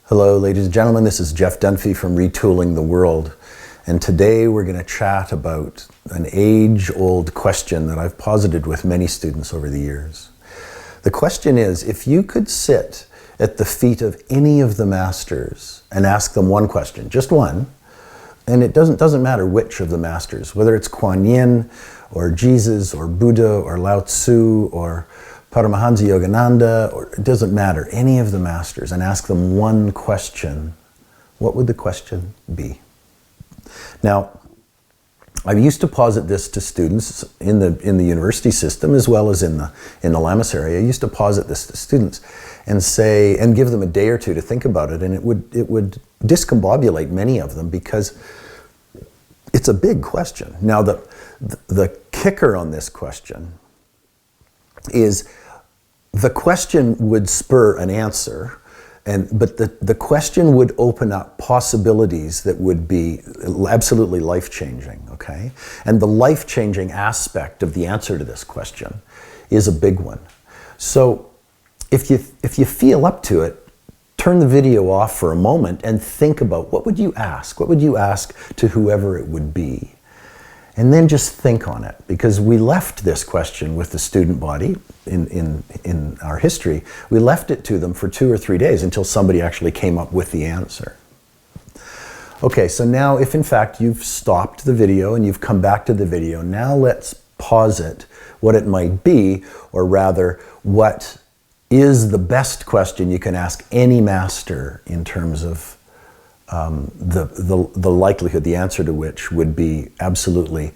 Hello, ladies and gentlemen. This is Jeff Dunphy from Retooling the World. And today we're going to chat about an age-old question that I've posited with many students over the years. The question is, if you could sit at the feet of any of the masters and ask them one question, just one, and it doesn't matter which of the masters, whether it's Kuan Yin or Jesus or Buddha or Lao Tzu or Paramahansa Yogananda, or it doesn't matter, any of the masters, and ask them one question, what would the question be? Now, I used to posit this to students in the university system as well as in the Lammas area. I used to posit this to students and give them a day or two to think about it, and it would discombobulate many of them because it's a big question. Now, the kicker on this question is the question would spur an answer, but the question would open up possibilities that would be absolutely life-changing, okay? And the life-changing aspect of the answer to this question is a big one. So if you feel up to it, turn the video off for a moment and think about what would you ask? What would you ask to whoever it would be? And then just think on it, because we left this question with the student body in our history. We left it to them for 2 or 3 days until somebody actually came up with the answer. Okay, so now if in fact you've stopped the video and you've come back to the video, now let's posit what it might be, or rather, what is the best question you can ask any master in terms of the likelihood, the answer to which would be absolutely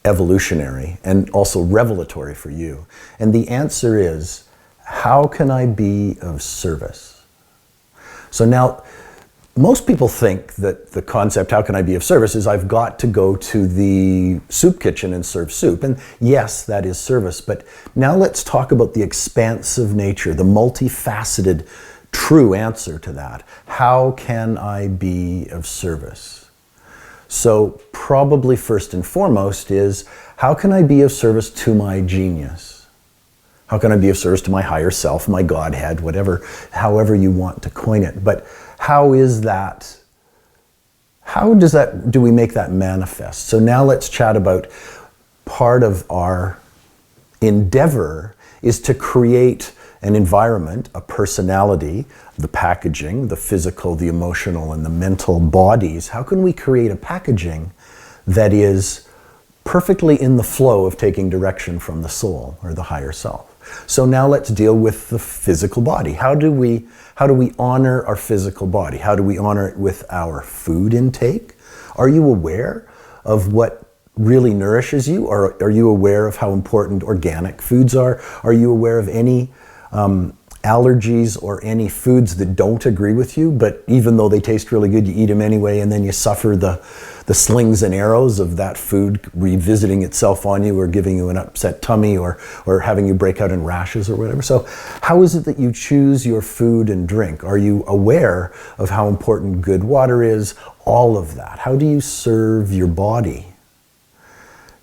evolutionary and also revelatory for you. And the answer is, how can I be of service? So now, most people think that the concept, how can I be of service, is I've got to go to the soup kitchen and serve soup. And yes, that is service, but now let's talk about the expansive nature, the multifaceted true answer to that. How can I be of service? So probably first and foremost is, how can I be of service to my genius? How can I be of service to my higher self, my Godhead, whatever, however you want to coin it. But how is that? Do we make that manifest? So now let's chat about part of our endeavor is to create an environment, a personality, the packaging, the physical, the emotional, and the mental bodies. How can we create a packaging that is perfectly in the flow of taking direction from the soul or the higher self? So now let's deal with the physical body. How do we honor our physical body? How do we honor it with our food intake? Are you aware of what really nourishes you? Or are you aware of how important organic foods are? Are you aware of any allergies or any foods that don't agree with you, but even though they taste really good, you eat them anyway, and then you suffer the slings and arrows of that food revisiting itself on you, or giving you an upset tummy, or having you break out in rashes or whatever. So how is it that you choose your food and drink? Are you aware of how important good water is? All of that. How do you serve your body?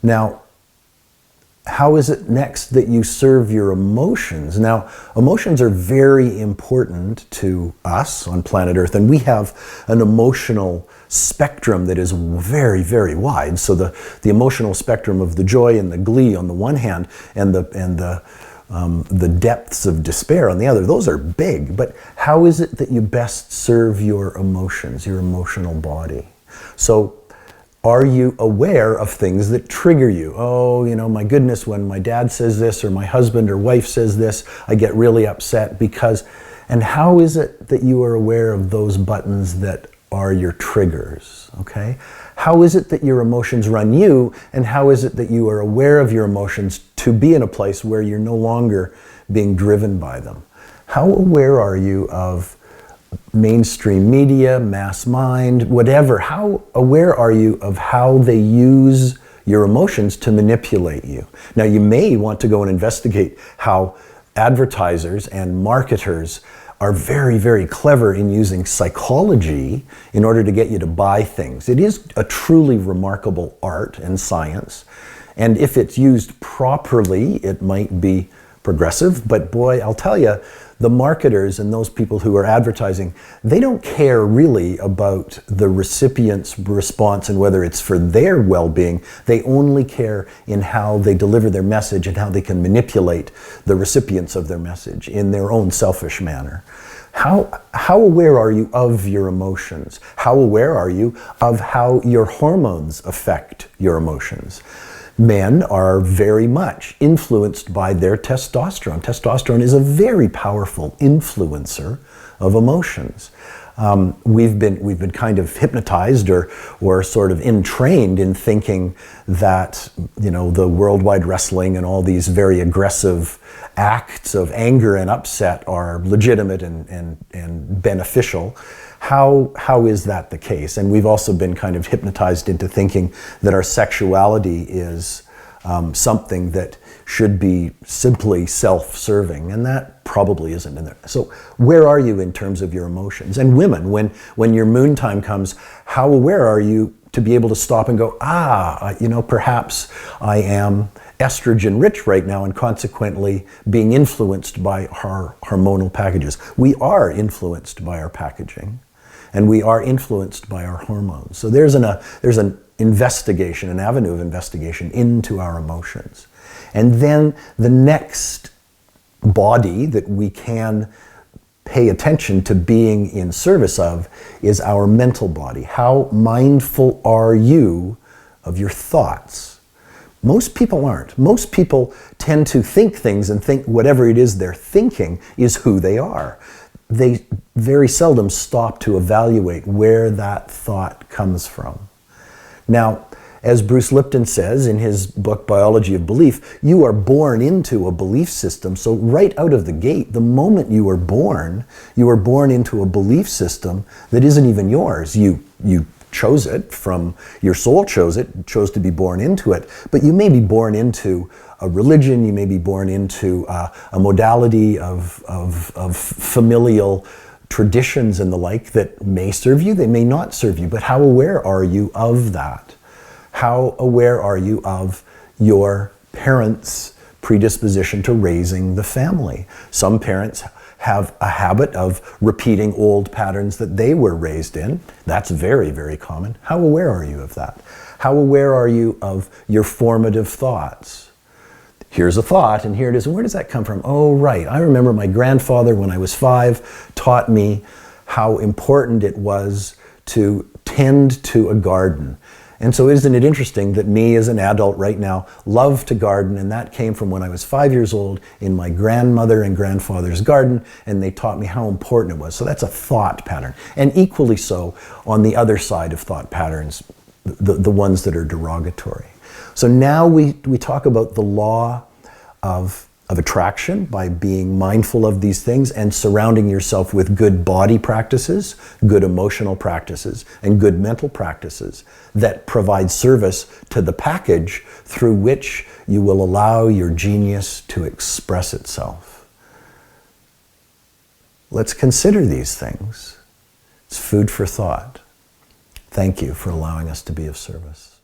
Now, how is it next that you serve your emotions? Now, emotions are very important to us on planet Earth, and we have an emotional spectrum that is very, very wide. So the emotional spectrum of the joy and the glee on the one hand, and the depths of despair on the other, those are big. But how is it that you best serve your emotions, your emotional body? So, are you aware of things that trigger you? Oh, my goodness, when my dad says this, or my husband or wife says this, I get really upset because... And how is it that you are aware of those buttons that are your triggers, okay? How is it that your emotions run you, and how is it that you are aware of your emotions to be in a place where you're no longer being driven by them? How aware are you of mainstream media, mass mind, whatever? How aware are you of how they use your emotions to manipulate you? Now, you may want to go and investigate how advertisers and marketers are very, very clever in using psychology in order to get you to buy things. It is a truly remarkable art and science. And if it's used properly, it might be progressive. But boy, I'll tell you, the marketers and those people who are advertising, they don't care really about the recipient's response and whether it's for their well-being. They only care in how they deliver their message and how they can manipulate the recipients of their message in their own selfish manner. How aware are you of your emotions? How aware are you of how your hormones affect your emotions? Men are very much influenced by their testosterone. Testosterone is a very powerful influencer of emotions. We've been kind of hypnotized or sort of entrained in thinking that, you know, the worldwide wrestling and all these very aggressive acts of anger and upset are legitimate and beneficial. How is that the case? And we've also been kind of hypnotized into thinking that our sexuality is something that should be simply self-serving, and that probably isn't in there. So where are you in terms of your emotions? And women, when your moon time comes, how aware are you to be able to stop and go, you know, perhaps I am estrogen rich right now and consequently being influenced by our hormonal packages. We are influenced by our packaging, and we are influenced by our hormones. So there's an investigation, an avenue of investigation into our emotions. And then the next body that we can pay attention to being in service of is our mental body. How mindful are you of your thoughts? Most people aren't. Most people tend to think things and think whatever it is they're thinking is who they are. They very seldom stop to evaluate where that thought comes from. Now, as Bruce Lipton says in his book, Biology of Belief, you are born into a belief system. So right out of the gate, the moment you are born into a belief system that isn't even yours. You chose it from, your soul chose to be born into it, but you may be born into a religion, you may be born into a modality of familial traditions and the like that may serve you, they may not serve you, but how aware are you of that? How aware are you of your parents' predisposition to raising the family? Some parents have a habit of repeating old patterns that they were raised in. That's very, very common. How aware are you of that? How aware are you of your formative thoughts? Here's a thought, and here it is. And where does that come from? Oh, right. I remember my grandfather, when I was 5, taught me how important it was to tend to a garden. And so isn't it interesting that me as an adult right now love to garden, and that came from when I was 5 years old in my grandmother and grandfather's garden, and they taught me how important it was. So that's a thought pattern. And equally so on the other side of thought patterns, the ones that are derogatory. So now we talk about the law of attraction by being mindful of these things and surrounding yourself with good body practices, good emotional practices, and good mental practices that provide service to the package through which you will allow your genius to express itself. Let's consider these things. It's food for thought. Thank you for allowing us to be of service.